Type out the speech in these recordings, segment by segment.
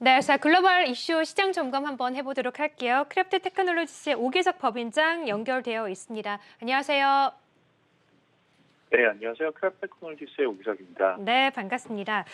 네, 자 글로벌 이슈 시장 점검 한번 해보도록 할게요. 크래프트 테크놀로지스의 오기석 법인장 연결되어 있습니다. 안녕하세요. 네, 안녕하세요. 크래프트 테크놀로지스의 오기석입니다. 네, 반갑습니다.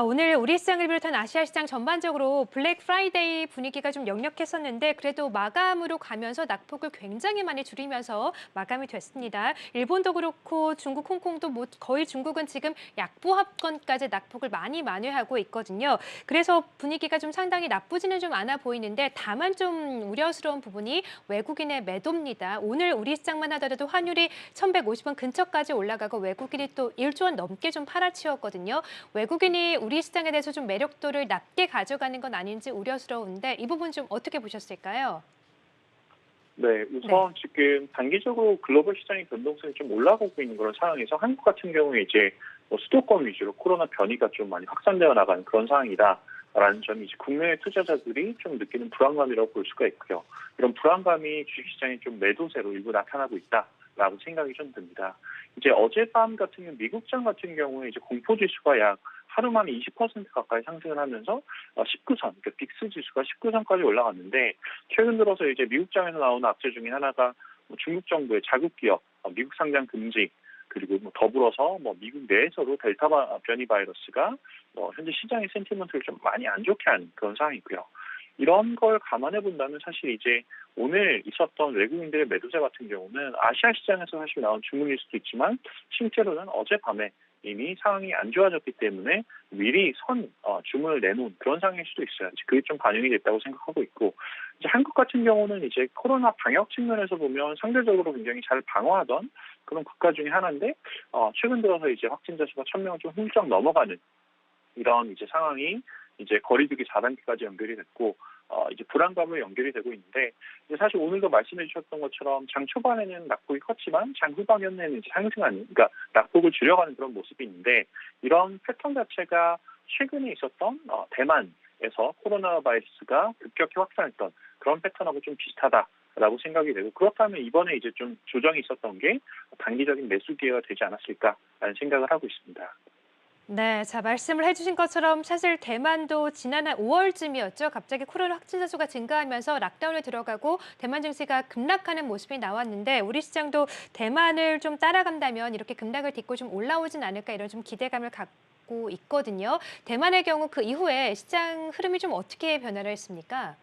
오늘 우리 시장을 비롯한 아시아 시장 전반적으로 블랙 프라이데이 분위기가 좀 역력했었는데 그래도 마감으로 가면서 낙폭을 굉장히 많이 줄이면서 마감이 됐습니다. 일본도 그렇고 중국, 홍콩도 뭐 거의 중국은 지금 약보합권까지 낙폭을 많이 만회하고 있거든요. 그래서 분위기가 좀 상당히 나쁘지는 좀 않아 보이는데 다만 좀 우려스러운 부분이 외국인의 매도입니다. 오늘 우리 시장만 하더라도 환율이 1,150원 근처까지 올라가고 외국인이 또 1조 원 넘게 좀 팔아치웠거든요. 외국인이 우리 시장에 대해서 좀 매력도를 낮게 가져가는 건 아닌지 우려스러운데 이 부분 좀 어떻게 보셨을까요? 네, 네. 우선 지금 단기적으로 글로벌 시장의 변동성이 좀 올라가고 있는 그런 상황에서 한국 같은 경우에 이제 뭐 수도권 위주로 코로나 변이가 좀 많이 확산되어 나가는 그런 상황이다라는 점이 이제 국내 투자자들이 좀 느끼는 불안감이라고 볼 수가 있고요. 이런 불안감이 주식시장에 좀 매도세로 일부 나타나고 있다라고 생각이 좀 듭니다. 이제 어젯밤 같은 경우 미국장 같은 경우에 이제 공포지수가 약 하루 만에 20% 가까이 상승을 하면서 19선, 그러니까 빅스 지수가 19선까지 올라갔는데 최근 들어서 이제 미국장에서 나오는 악재 중에 하나가 뭐 중국 정부의 자국 기업, 미국 상장 금지, 그리고 뭐 더불어서 뭐 미국 내에서도 델타 변이 바이러스가 현재 시장의 센티먼트를 좀 많이 안 좋게 하는 그런 상황이고요. 이런 걸 감안해 본다면 사실 이제 오늘 있었던 외국인들의 매도세 같은 경우는 아시아 시장에서 사실 나온 주문일 수도 있지만 실제로는 어젯밤에 이미 상황이 안 좋아졌기 때문에 미리 주문을 내놓은 그런 상황일 수도 있어요. 그게 좀 반영이 됐다고 생각하고 있고, 이제 한국 같은 경우는 이제 코로나 방역 측면에서 보면 상대적으로 굉장히 잘 방어하던 그런 국가 중에 하나인데, 최근 들어서 이제 확진자 수가 1,000명을 좀 훌쩍 넘어가는 이런 이제 상황이 이제 거리두기 4단계까지 연결이 됐고, 이제 불안감으로 연결이 되고 있는데, 이제 사실 오늘도 말씀해 주셨던 것처럼 장 초반에는 낙폭이 컸지만 장 후반에는 이제 상승하는, 그러니까 낙폭을 줄여가는 그런 모습이 있는데, 이런 패턴 자체가 최근에 있었던 대만에서 코로나 바이러스가 급격히 확산했던 그런 패턴하고 좀 비슷하다라고 생각이 되고, 그렇다면 이번에 이제 좀 조정이 있었던 게 단기적인 매수 기회가 되지 않았을까라는 생각을 하고 있습니다. 네, 자 말씀을 해주신 것처럼 사실 대만도 지난 한 5월쯤이었죠. 갑자기 코로나 확진자 수가 증가하면서 락다운에 들어가고 대만 증시가 급락하는 모습이 나왔는데 우리 시장도 대만을 좀 따라간다면 이렇게 급락을 딛고 좀 올라오진 않을까 이런 좀 기대감을 갖고 있거든요. 대만의 경우 그 이후에 시장 흐름이 좀 어떻게 변화를 했습니까?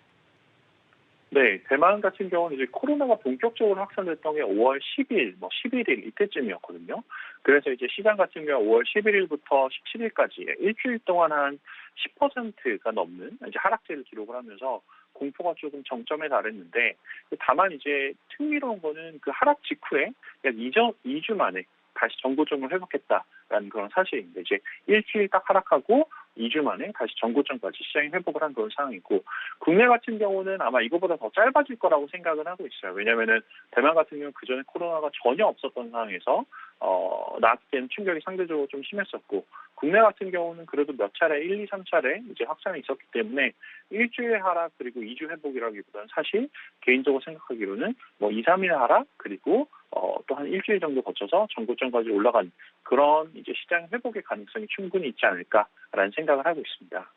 네, 대만 같은 경우는 이제 코로나가 본격적으로 확산됐던 게 5월 10일, 뭐 11일 이때쯤이었거든요. 그래서 이제 시장 같은 경우 5월 11일부터 17일까지 일주일 동안 한 10%가 넘는 이제 하락세를 기록을 하면서 공포가 조금 정점에 달했는데, 다만 이제 흥미로운 거는 그 하락 직후에 약 2주 만에 다시 정고점을 회복했다라는 그런 사실입니다. 이제 일주일 딱 하락하고 2주 만에 다시 정고점까지 시장이 회복을 한 그런 상황이고, 국내 같은 경우는 아마 이거보다 더 짧아질 거라고 생각을 하고 있어요. 왜냐하면은 대만 같은 경우는 그전에 코로나가 전혀 없었던 상황에서 나왔을 때는 충격이 상대적으로 좀 심했었고, 국내 같은 경우는 그래도 몇 차례 1, 2, 3차례 이제 확산이 있었기 때문에 일주일 하락 그리고 2주 회복이라기보다는 사실 개인적으로 생각하기로는 뭐 2, 3일 하락 그리고 또 한 일주일 정도 거쳐서 정고점까지 올라간 그런 이제 시장 회복의 가능성이 충분히 있지 않을까라는 생각을 하고 있습니다.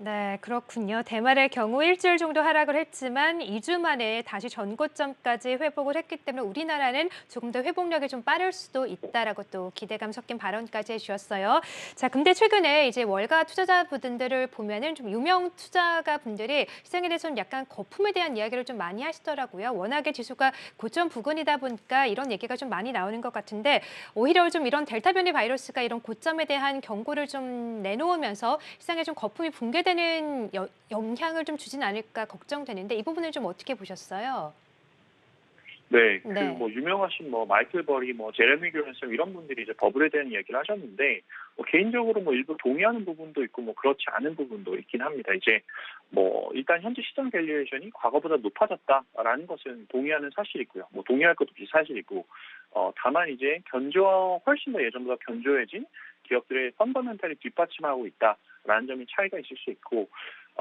네, 그렇군요. 대만의 경우 일주일 정도 하락을 했지만 2주 만에 다시 전고점까지 회복을 했기 때문에 우리나라는 조금 더 회복력이 좀 빠를 수도 있다라고 또 기대감 섞인 발언까지 해주셨어요. 자, 근데 최근에 이제 월가 투자자분들을 보면은 좀 유명 투자가 분들이 시장에 대해서는 약간 거품에 대한 이야기를 좀 많이 하시더라고요. 워낙에 지수가 고점 부근이다 보니까 이런 얘기가 좀 많이 나오는 것 같은데 오히려 좀 이런 델타 변이 바이러스가 이런 고점에 대한 경고를 좀 내놓으면서 시장에 좀 거품이 붕괴되는 영향을 좀 주진 않을까 걱정되는데 이 부분을 좀 어떻게 보셨어요? 네, 그 네. 뭐 유명하신 뭐 마이클 버리, 뭐 제레미 교렌슨 이런 분들이 이제 버블에 대한 이야기를 하셨는데, 뭐 개인적으로 뭐 일부 동의하는 부분도 있고 뭐 그렇지 않은 부분도 있긴 합니다. 이제 뭐 일단 현재 시장 밸류에이션이 과거보다 높아졌다라는 것은 동의하는 사실이고요. 뭐 동의할 것도 없이 사실이고, 다만 이제 훨씬 더 예전보다 견조해진 기업들의 펀더멘탈이 뒷받침하고 있다라는 점이 차이가 있을 수 있고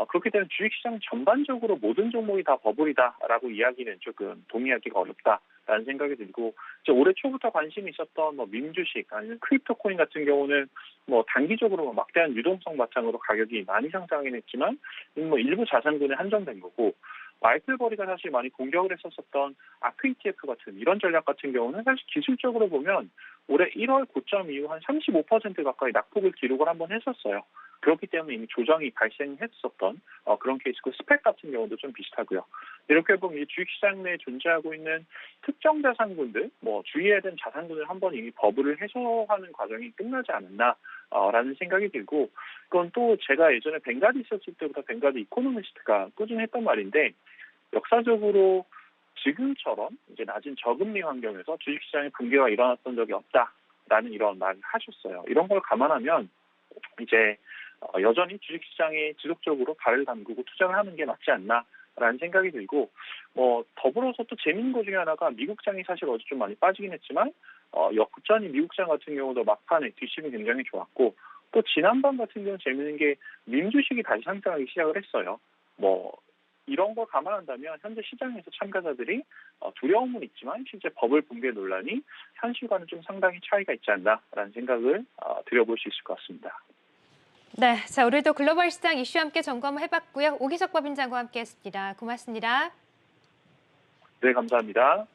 그렇기 때문에 주식시장 전반적으로 모든 종목이 다 버블이다라고 이야기는 조금 동의하기가 어렵다라는 생각이 들고 이제 올해 초부터 관심이 있었던 뭐 민주식 아니면 크립토 코인 같은 경우는 뭐 단기적으로 뭐 막대한 유동성 바탕으로 가격이 많이 상승하긴 했지만 뭐 일부 자산군에 한정된 거고 마이클 버리가 사실 많이 공격을 했었던 아크 ETF 같은 이런 전략 같은 경우는 사실 기술적으로 보면 올해 1월 고점 이후 한 35% 가까이 낙폭을 기록을 한번 했었어요. 그렇기 때문에 이미 조정이 발생했었던 그런 케이스고 스펙 같은 경우도 좀 비슷하고요. 이렇게 보면 주식시장 내에 존재하고 있는 특정 자산군들, 뭐 주의해야 되는 자산군을 한번 이미 버블을 해소하는 과정이 끝나지 않았나라는 생각이 들고 그건 또 제가 예전에 벵가드 있었을 때부터 벵가드 이코노미스트가 꾸준히 했던 말인데 역사적으로 지금처럼 이제 낮은 저금리 환경에서 주식시장의 붕괴가 일어났던 적이 없다라는 이런 말을 하셨어요. 이런 걸 감안하면 이제 여전히 주식시장에 지속적으로 발을 담그고 투자를 하는 게 맞지 않나라는 생각이 들고 더불어서 또 재밌는 것 중에 하나가 미국장이 사실 어제 좀 많이 빠지긴 했지만 역전이 미국장 같은 경우도 막판에 뒷심이 굉장히 좋았고 또 지난번 같은 경우는 재밌는 게 민주식이 다시 상승하기 시작을 했어요. 이런 걸 감안한다면 현재 시장에서 참가자들이 두려움은 있지만 실제 버블 붕괴 논란이 현실과는 좀 상당히 차이가 있지 않나라는 생각을 드려볼 수 있을 것 같습니다. 네, 자 오늘도 글로벌 시장 이슈 함께 점검해봤고요. 오기석 법인장과 함께했습니다. 고맙습니다. 네, 감사합니다.